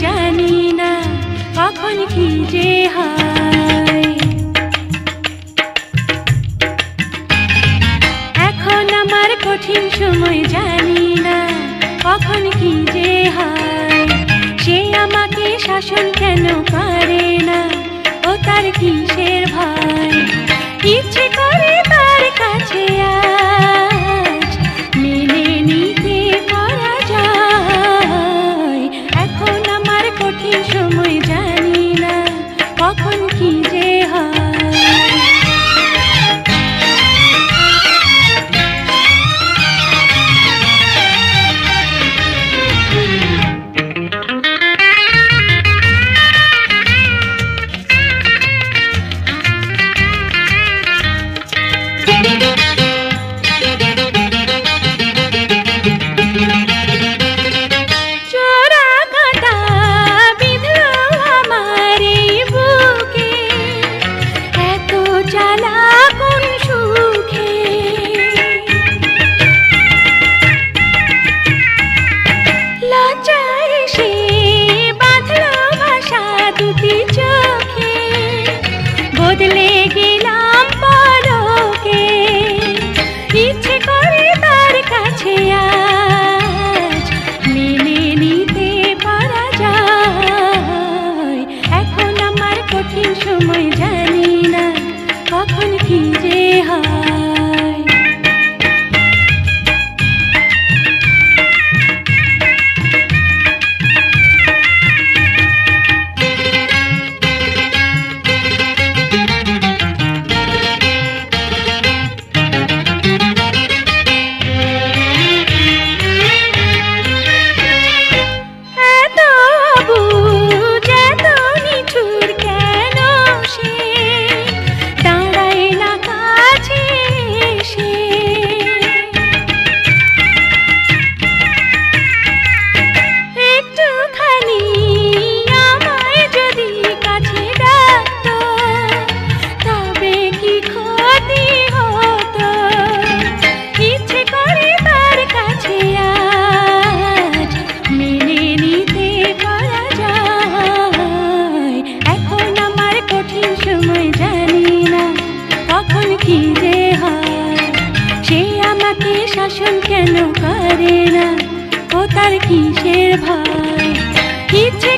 জানি না কখন কি যে হয়। এখন আমার কঠিন সময়, জানি না কখন কি যে হয়। সে আমাকে শাসন কেন করে না, ও তার কিসের ভয়। ইচ্ছে করে তার কাছে আজ মেনে নিতে পারা যায়। এখন আমার কঠিন সময়, জানি না কখন কি যে হয়। বদলে গেলাম পলকে, ইচ্ছে করে তার কাছে আজ মেনে নিতে পারা যায়। এখন আমার কঠিন সময়, জানি না কখন কি যে হয়। শাসন কেন করে না, ও তার কিসের ভয়। ইচ্ছে